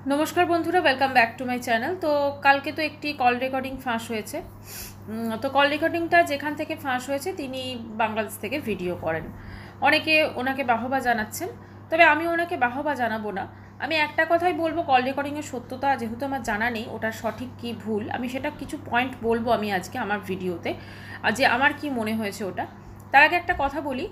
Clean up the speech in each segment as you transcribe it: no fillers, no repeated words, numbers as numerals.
নমস্কার বন্ধুরা, welcome back to my channel. তো কালকে তো একটি কল রেকর্ডিং ফাঁস হয়েছে। তো কল রেকর্ডিংটা যেখান থেকে ফাঁস হয়েছে তিনি বাংলাদেশ থেকে ভিডিও করেন। অনেকে ওনাকে বাহবা জানাচ্ছেন, তবে আমি ওনাকে বাহবা জানাবো না। আমি একটা কথাই বলবো, কল রেকর্ডিংয়ের সত্যতা যেহেতু আমার জানা নেই, ওটার সঠিক কি ভুল, আমি সেটা কিছু পয়েন্ট বলবো আমি আজকে আমার ভিডিওতে, যে আমার কি মনে হয়েছে ওটা। তার আগে একটা কথা বলি,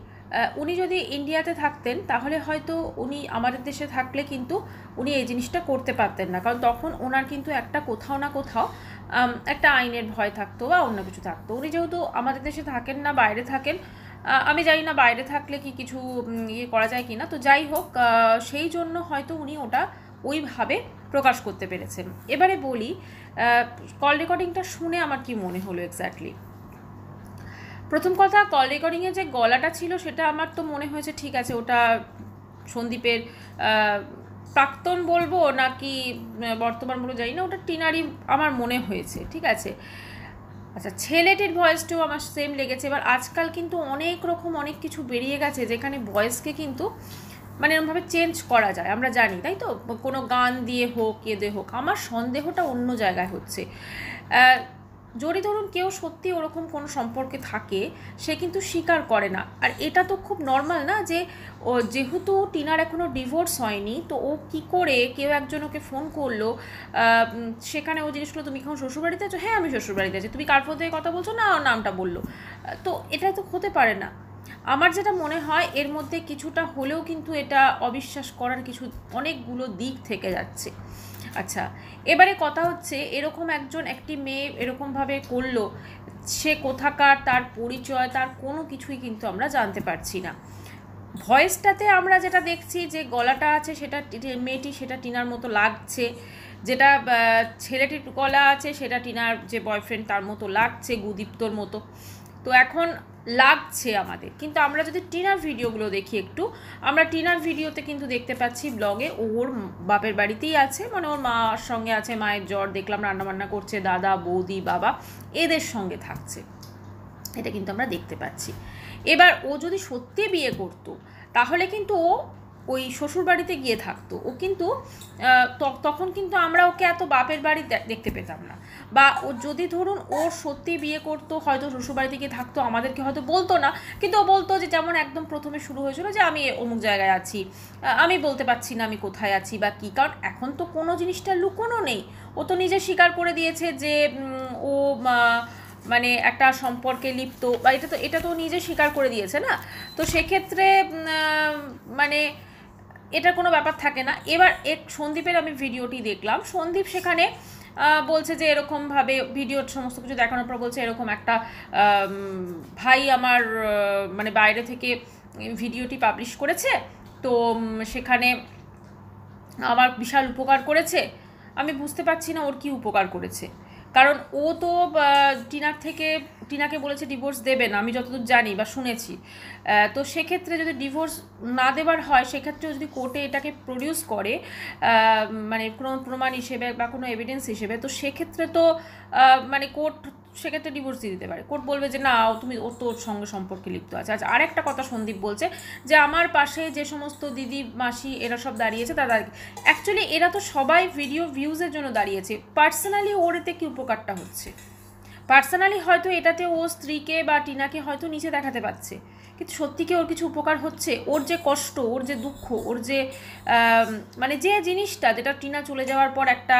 উনি যদি ইন্ডিয়াতে থাকতেন তাহলে হয়তো উনি আমাদের দেশে থাকলে কিন্তু উনি এই জিনিসটা করতে পারতেন না, কারণ তখন ওনার কিন্তু একটা কোথাও না কোথাও একটা আইনের ভয় থাকতো বা অন্য কিছু থাকতো। উনি যেহেতু আমাদের দেশে থাকেন না, বাইরে থাকেন, আমি জানি না বাইরে থাকলে কি কিছু ইয়ে করা যায় কি না। তো যাই হোক, সেই জন্য হয়তো উনি ওটা ওইভাবে প্রকাশ করতে পেরেছেন। এবারে বলি, কল রেকর্ডিংটা শুনে আমার কি মনে হলো এক্স্যাক্টলি। প্রথম কথা, কল রেকর্ডিংয়ে যে গলাটা ছিল সেটা আমার তো মনে হয়েছে ঠিক আছে, ওটা সন্দীপের প্রাক্তন বলবো নাকি বর্তমান বলবো জানি না, ওটা টিনারই আমার মনে হয়েছে, ঠিক আছে। আচ্ছা, ছেলেটির ভয়েসটাও আমার সেম লেগেছে। এবার আজকাল কিন্তু অনেক রকম অনেক কিছু বেরিয়ে গেছে যেখানে ভয়েসকে কিন্তু মানে এরকমভাবে চেঞ্জ করা যায়, আমরা জানি, তাই তো, কোনো গান দিয়ে হোক দিয়ে হোক। আমার সন্দেহটা অন্য জায়গায় হচ্ছে। যদি ধরুন কেউ সত্যি ওরকম কোনো সম্পর্কে থাকে, সে কিন্তু স্বীকার করে না। আর এটা তো খুব নর্মাল না যে ও যেহেতু টিনার এখনও ডিভোর্স হয়নি, তো ও কি করে কেউ একজন ওকে ফোন করলো, সেখানে ও জিনিসগুলো, তুমি এখন শ্বশুরবাড়িতে আছো? হ্যাঁ আমি শ্বশুরবাড়িতে আছি। তুমি কার ফোন থেকে কথা বলছো? না, ওর নামটা বললো। তো এটা তো হতে পারে না। আমার যেটা মনে হয় এর মধ্যে কিছুটা হলেও কিন্তু এটা অবিশ্বাস করার কিছু অনেকগুলো দিক থেকে যাচ্ছে। আচ্ছা, এবারে কথা হচ্ছে, এরকম একটি মেয়ে এরকমভাবে করলো, সে কোথাকার, তার পরিচয়, তার কোনো কিছুই কিন্তু আমরা জানতে পারছি না। ভয়েসটাতে আমরা যেটা দেখছি যে গলাটা আছে সেটা মেয়েটি, সেটা টিনার মতো লাগছে। যেটা ছেলেটির গলা আছে সেটা টিনার যে বয়ফ্রেন্ড তার মতো লাগছে, গুদীপ্তর মতো। তো এখন লাগছে আমাদের, কিন্তু আমরা যদি টিনার ভিডিওগুলো দেখি একটু, আমরা টিনার ভিডিওতে কিন্তু দেখতে পাচ্ছি ব্লগে ওর বাপের বাড়িতেই আছে, মানে ওর মার সঙ্গে আছে, মায়ের জ্বর দেখলাম, রান্নাবান্না করছে, দাদা বৌদি বাবা এদের সঙ্গে থাকছে, এটা কিন্তু আমরা দেখতে পাচ্ছি। এবার ও যদি সত্যি বিয়ে করতো তাহলে কিন্তু ও ওই শ্বশুরবাড়িতে গিয়ে থাকতো। ও কিন্তু তখন কিন্তু আমরা ওকে এত বাপের বাড়ি দেখতে পেতাম না। বা ও যদি ধরুন ওর সত্যি বিয়ে করতো, হয়তো শ্বশুরবাড়িতে গিয়ে থাকতো, আমাদেরকে হয়তো বলতো না, কিন্তু ও বলতো যে, যেমন একদম প্রথমে শুরু হয়েছিল যে আমি অমুক জায়গায় আছি, আমি বলতে পারছি না আমি কোথায় আছি বা কী। কারণ এখন তো কোনো জিনিসটা লুকোনো নেই, ও তো নিজে স্বীকার করে দিয়েছে যে ও মানে একটা সম্পর্কে লিপ্ত, বা এটা তো নিজে স্বীকার করে দিয়েছে না। তো সেক্ষেত্রে মানে এটা কোনো ব্যাপার থাকে না। এবার সন্দীপের আমি ভিডিওটি দেখলাম, সন্দীপ সেখানে বলছে যে এরকমভাবে ভিডিওর সমস্ত কিছু দেখানোর পর বলছে এরকম একটা ভাই আমার মানে বাইরে থেকে ভিডিওটি পাবলিশ করেছে, তো সেখানে আমার বিশাল উপকার করেছে। আমি বুঝতে পারছি না ওর কি উপকার করেছে, কারণ ও তো টিনাকে বলেছে ডিভোর্স দেবে না, আমি যতদূর জানি বা শুনেছি। তো সেক্ষেত্রে যদি ডিভোর্স না দেবার হয়, সেক্ষেত্রে যদি কোর্টে এটাকে প্রডিউস করে মানে কোনো প্রমাণ হিসেবে বা কোনো এভিডেন্স হিসেবে, তো সেক্ষেত্রে তো মানে কোর্ট সেক্ষেত্রে ডিভোর্স দিয়ে দিতে পারে। কোর্ট বলবে যে না, তুমি ওর তো ওর সঙ্গে সম্পর্কে লিপ্ত আছে। আচ্ছা, আরেকটা কথা সন্দীপ বলছে যে আমার পাশে যে সমস্ত দিদি মাসি এরা সব দাঁড়িয়েছে, তারা অ্যাকচুয়ালি এরা তো সবাই ভিডিও ভিউজের জন্য দাঁড়িয়েছে। পার্সোনালি ওর এতে কি উপকারটা হচ্ছে? পার্সোনালি হয়তো এটাতে ও স্ত্রীকে বা টিনাকে হয়তো নিচে দেখাতে পারছে, কিন্তু সত্যি কি ওর কিছু উপকার হচ্ছে? ওর যে কষ্ট, ওর যে দুঃখ, ওর যে মানে যে জিনিসটা, যেটা টিনা চলে যাওয়ার পর একটা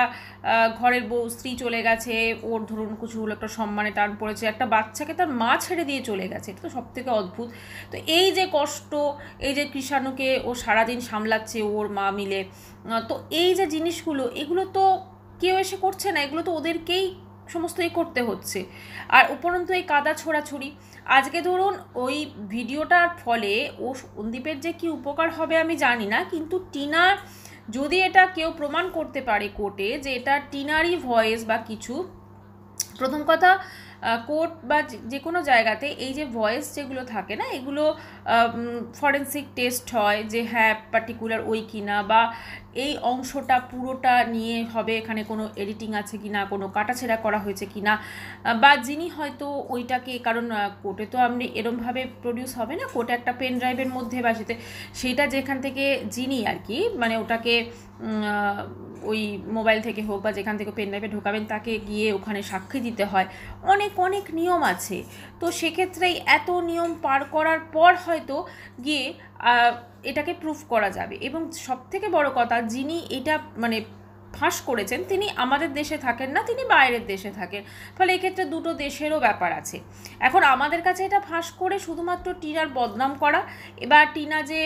ঘরের বউ স্ত্রী চলে গেছে, ওর ধরুন কিছু হলো, একটা সম্মানে টান পড়েছে, একটা বাচ্চাকে তার মা ছেড়ে দিয়ে চলে গেছে, এটা তো সব থেকে অদ্ভুত। তো এই যে কষ্ট, এই যে কৃষাণুকে ও সারাদিন সামলাচ্ছে ওর মা মিলে, তো এই যে জিনিসগুলো, এগুলো তো কেউ এসে করছে না, এগুলো তো ওদেরকেই সমস্তই করতে হচ্ছে। আর উপরন্তু এই কাদা ছোড়াছুড়ি, আজকে ধরুন ওই ভিডিওটার ফলে ও সন্দীপের যে কি উপকার হবে আমি জানি না, কিন্তু টিনা যদি এটা কেউ প্রমাণ করতে পারে কোর্টে যে এটা টিনারই ভয়েস বা কিছু, প্রথম কথা কোর্ট বা যে কোনো জায়গাতে এই যে ভয়েস যেগুলো থাকে না, এগুলো ফরেন্সিক টেস্ট হয় যে হ্যাঁ পার্টিকুলার ওই কিনা, বা এই অংশটা পুরোটা নিয়ে হবে, এখানে কোনো এডিটিং আছে কি না, কোনো কাটাছেঁড়া করা হয়েছে কি না, বা যিনি হয়তো ওইটাকে, কারণ কোর্টে তো আপনি এরমভাবে প্রডিউস হবে না, কোর্টে একটা পেন ড্রাইভের মধ্যে বা সেইটা যেখান থেকে যিনি আর কি মানে ওটাকে ওই মোবাইল থেকে হোক বা যেখান থেকে পেন ড্রাইভে ঢোকাবেন তাকে গিয়ে ওখানে সাক্ষী দিতে হয়, অনেক অনেক নিয়ম আছে। তো সেক্ষেত্রেই এত নিয়ম পার করার পর হয়তো গিয়ে এটাকে প্রুফ করা যাবে। এবং সবথেকে বড় কথা, যিনি এটা মানে ফাঁস করেছেন তিনি আমাদের দেশে থাকেন না, তিনি বাইরের দেশে থাকেন, ফলে এক্ষেত্রে দুটো দেশেরও ব্যাপার আছে। এখন আমাদের কাছে এটা ফাঁস করে শুধুমাত্র টিনার বদনাম করা, এবার টিনা যে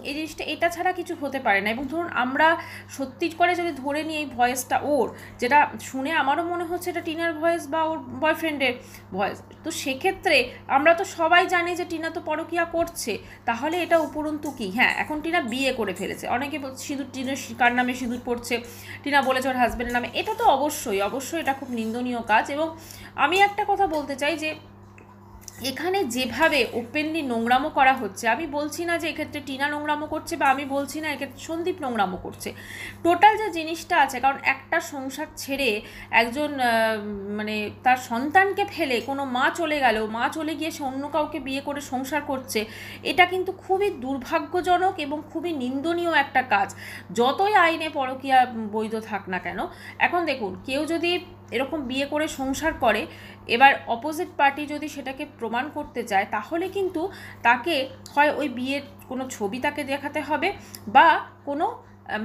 এই জিনিসটা, এটা ছাড়া কিছু হতে পারে না। এবং ধরুন আমরা সত্যি করে যদি ধরে নিই এই ভয়েসটা ওর, যেটা শুনে আমারও মনে হচ্ছে এটা টিনার ভয়েস বা ওর বয়ফ্রেন্ডের ভয়েস, তো সেক্ষেত্রে আমরা তো সবাই জানি যে টিনা তো পরকীয়া করছে, তাহলে এটা উপরন্তু কি? হ্যাঁ, এখন টিনা বিয়ে করে ফেলেছে, অনেকে সিঁদুর, টিনার কার নামে সিঁদুর পড়ছে, টিনা বলেছে ওর হাজব্যান্ডের নামে, এটা তো অবশ্যই অবশ্যই এটা খুব নিন্দনীয় কাজ। এবং আমি একটা কথা বলতে চাই যে এখানে যেভাবে ওপেনলি নোংরামো করা হচ্ছে, আমি বলছি না যে এক্ষেত্রে টিনা নোংরামো করছে, বা আমি বলছি না এক্ষেত্রে সন্দীপ নোংরামো করছে, টোটাল যে জিনিসটা আছে, কারণ একটা সংসার ছেড়ে একজন মানে তার সন্তানকে ফেলে কোনো মা চলে গেল, মা চলে গিয়ে সে অন্য কাউকে বিয়ে করে সংসার করছে, এটা কিন্তু খুবই দুর্ভাগ্যজনক এবং খুবই নিন্দনীয় একটা কাজ, যতই আইনে পরকীয়া বৈধ থাক না কেন। এখন দেখুন, কেউ যদি এরকম বিয়ে করে সংসার করে, এবার অপোজিট পার্টি যদি সেটাকে প্রমাণ করতে চায়, তাহলে কিন্তু তাকে হয় ওই বিয়ের কোনো ছবি তাকে দেখাতে হবে, বা কোনো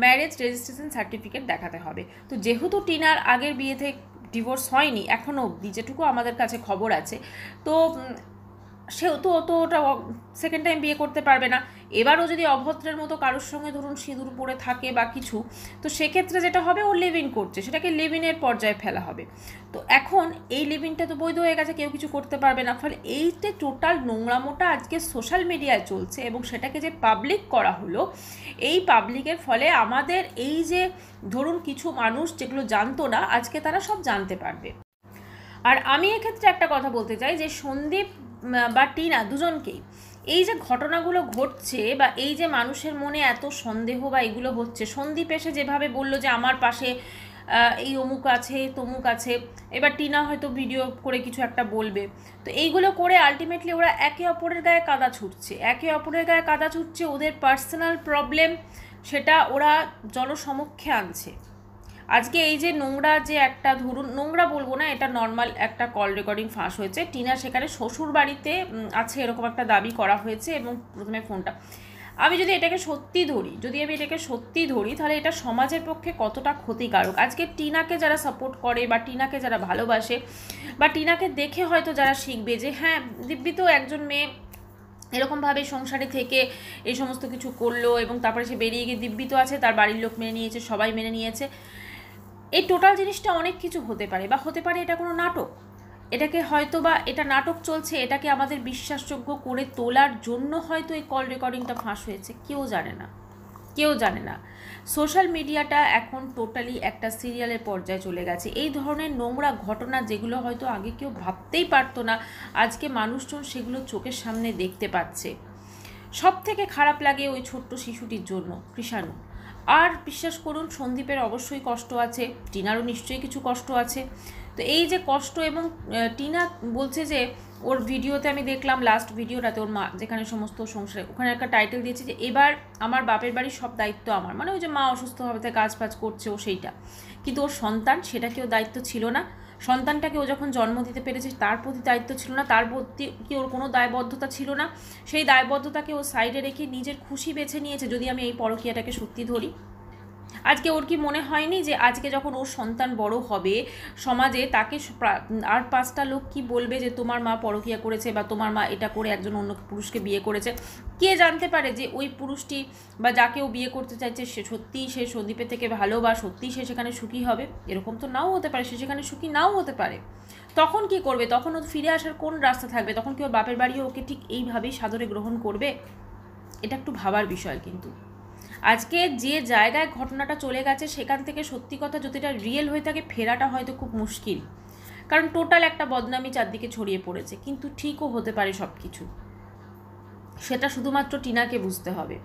ম্যারেজ রেজিস্ট্রেশন সার্টিফিকেট দেখাতে হবে। তো যেহেতু টিনার আগের বিয়েতে ডিভোর্স হয়নি এখনও অবধি, যেটুকু আমাদের কাছে খবর আছে, তো সেহেতু তো ওটা সেকেন্ড টাইম বিয়ে করতে পারবে না। এবারও যদি অভদ্রের মতো কারোর সঙ্গে ধরুন সিঁদুর পরে থাকে বা কিছু, তো সেক্ষেত্রে যেটা হবে, ও লিভ ইন করছে, সেটাকে লিভ ইনের পর্যায়ে ফেলা হবে। তো এখন এই লিভ ইনটা তো বৈধ হয়ে গেছে, কেউ কিছু করতে পারবে না। ফলে এইটা টোটাল নোংরামোটা আজকে সোশ্যাল মিডিয়ায় চলছে, এবং সেটাকে যে পাবলিক করা হলো, এই পাবলিকের ফলে আমাদের এই যে ধরুন কিছু মানুষ যেগুলো জানতো না, আজকে তারা সব জানতে পারবে। আর আমি এক্ষেত্রে একটা কথা বলতে চাই যে সন্দীপ বা টিনা দুজনকেই এই যে ঘটনাগুলো ঘটছে, বা এই যে মানুষের মনে এত সন্দেহ বা এগুলো হচ্ছে, সন্দীপ এসে যেভাবে বললো যে আমার পাশে এই অমুক আছে তমুক আছে, এবার টিনা হয়তো ভিডিও করে কিছু একটা বলবে, তো এইগুলো করে আলটিমেটলি ওরা একে অপরের গায়ে কাদা ছুটছে, একে অপরের গায়ে কাদা ছুটছে, ওদের পার্সোনাল প্রবলেম সেটা ওরা জনসমক্ষে আনছে। আজকে এই যে নোংরা, যে একটা ধরুন নোংরা বলবো না, এটা নর্মাল একটা কল রেকর্ডিং ফাঁস হয়েছে, টিনা সেখানে শ্বশুর বাড়িতে আছে এরকম একটা দাবি করা হয়েছে, এবং প্রথমে ফোনটা, আমি যদি এটাকে সত্যি ধরি, তাহলে এটা সমাজের পক্ষে কতটা ক্ষতিকারক। আজকে টিনাকে যারা সাপোর্ট করে, বা টিনাকে যারা ভালোবাসে, বা টিনাকে দেখে হয়তো যারা শিখবে যে হ্যাঁ দিব্যি তো একজন মেয়ে এরকমভাবে সংসারে থেকে এই সমস্ত কিছু করলো, এবং তারপরে সে বেরিয়ে গিয়ে দিব্যি তো আছে, তার বাড়ির লোক মেনে নিয়েছে, সবাই মেনে নিয়েছে, এই টোটাল জিনিসটা অনেক কিছু হতে পারে, বা হতে পারে এটা কোনো নাটক, এটাকে হয়তো বা এটা নাটক চলছে, এটাকে আমাদের বিশ্বাসযোগ্য করে তোলার জন্য হয়তো এই কল রেকর্ডিংটা ফাঁস হয়েছে, কেউ জানে না। সোশ্যাল মিডিয়াটা এখন টোটালি একটা সিরিয়ালের পর্যায়ে চলে গেছে। এই ধরনের নোংরা ঘটনা যেগুলো হয়তো আগে কেউ ভাবতেই পারতো না, আজকে মানুষজন সেগুলো চোখের সামনে দেখতে পাচ্ছে। সব থেকে খারাপ লাগে ওই ছোট্ট শিশুটির জন্য, কৃষাণু। আর বিশ্বাস করুন, সন্দীপের অবশ্যই কষ্ট আছে, টিনারও নিশ্চয়ই কিছু কষ্ট আছে। তো এই যে কষ্ট, এবং টিনা বলছে যে ওর ভিডিওতে আমি দেখলাম, লাস্ট ভিডিওটাতে ওর মা যেখানে সমস্ত সংসারে, ওখানে একটা টাইটেল দিয়েছে যে এবার আমার বাপের বাড়ির সব দায়িত্ব আমার, মানে ওই যে মা অসুস্থ হবে তাই কাজ ফাজ করছে ও, সেইটা। কিন্তু ওর সন্তান, সেটাকেও দায়িত্ব ছিল না, সন্তানটাকে ও যখন জন্ম দিতে পেরেছে তার প্রতি দায়িত্ব ছিল না, তার প্রতি কি ওর কোনো দায়বদ্ধতা ছিল না, সেই দায়বদ্ধতাকে ও সাইডে রেখে নিজের খুশি বেছে নিয়েছে। যদি আমি এই পরকীয়াটাকে সত্যি ধরি, আজকে ওর কি মনে হয়নি যে আজকে যখন ওর সন্তান বড় হবে, সমাজে তাকে আর 5টা লোক কি বলবে যে তোমার মা পরকীয়া করেছে, বা তোমার মা এটা করে একজন অন্য পুরুষকে বিয়ে করেছে? কে জানতে পারে যে ওই পুরুষটি বা যাকেও বিয়ে করতে চাইছে সে সত্যিই সে সন্দীপের থেকে ভালো, বা সত্যিই সে সেখানে সুখী হবে? এরকম তো নাও হতে পারে, সে সেখানে সুখী নাও হতে পারে। তখন কি করবে? তখন ও ফিরে আসার কোন রাস্তা থাকবে? তখন কি ওর বাপের বাড়িও ওকে ঠিক এইভাবেই সাদরে গ্রহণ করবে? এটা একটু ভাবার বিষয়। কিন্তু আজকে যে জায়গায় ঘটনাটা চলে গেছে, সেখান থেকে সত্যি কথা যদি এটা রিয়েল হয়ে থাকে, ফেরাটা হয়তো খুব মুশকিল। কারণ টোটাল একটা বদনামি চারদিকে ছড়িয়ে পড়েছে। কিন্তু ঠিকও হতে পারে সব কিছু, সেটা শুধুমাত্র টিনাকে বুঝতে হবে।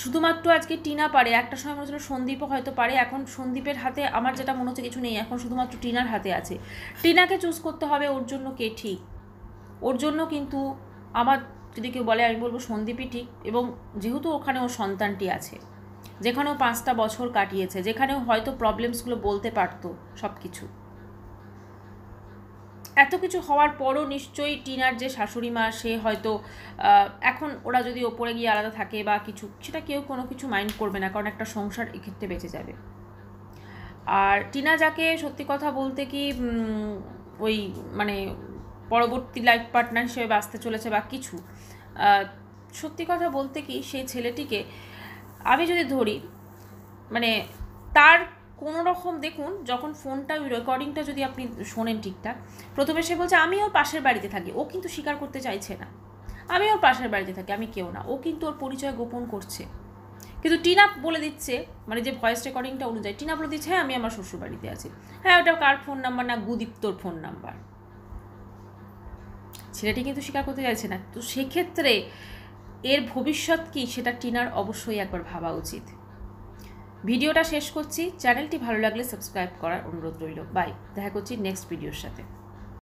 শুধুমাত্র আজকে টিনা পারে, একটা সময় মনে হচ্ছিল সন্দীপও হয়তো পারে, এখন সন্দীপের হাতে আমার যেটা মনে হচ্ছে কিছু নেই, এখন শুধুমাত্র টিনার হাতে আছে। টিনাকে চুজ করতে হবে ওর জন্য কে ঠিক। ওর জন্য কিন্তু আমার যদি কেউ বলে আমি বলবো সন্দীপই ঠিক। এবং যেহেতু ওখানে ওর সন্তানটি আছে, যেখানেও 5টা বছর কাটিয়েছে, যেখানেও হয়তো প্রবলেমসগুলো বলতে পারতো সব কিছু, এত কিছু হওয়ার পরও নিশ্চয়ই টিনার যে শাশুড়ি মা সে হয়তো এখন ওরা যদি ওপরে গিয়ে আলাদা থাকে বা কিছু, সেটা কেউ কোনো কিছু মাইন্ড করবে না, কারণ একটা সংসার এক্ষেত্রে বেঁচে যাবে। আর টিনা যাকে সত্যি কথা বলতে কি ওই মানে পরবর্তী লাইফ পার্টনার হিসেবে বাঁচতে চলেছে বা কিছু, সত্যি কথা বলতে কি সেই ছেলেটিকে আমি যদি ধরি, মানে তার কোনো রকম দেখুন, যখন ফোনটা ওই রেকর্ডিংটা যদি আপনি শোনেন ঠিকঠাক, প্রথমে সে বলছে আমি ওর পাশের বাড়িতে থাকি, ও কিন্তু স্বীকার করতে চাইছে না আমি ওর পাশের বাড়িতে থাকি, আমি কেউ না, ও কিন্তু ওর পরিচয় গোপন করছে। কিন্তু টিনা বলে দিচ্ছে, মানে যে ভয়েস রেকর্ডিংটা অনুযায়ী টিনা বলে দিচ্ছে হ্যাঁ আমি আমার শ্বশুর বাড়িতে আছি। হ্যাঁ ওটা কার ফোন নাম্বার? না গুদীপ্তর ফোন নাম্বার। ছেলেটি কিন্তু স্বীকার করতে চাইছে না। তো সেক্ষেত্রে এর ভবিষ্যৎ কী সেটা টিনার অবশ্যই একবার ভাবা উচিত। ভিডিওটা শেষ করছি, চ্যানেলটি ভালো লাগলে সাবস্ক্রাইব করার অনুরোধ রইল। বাই, দেখা করছি নেক্সট ভিডিওর সাথে।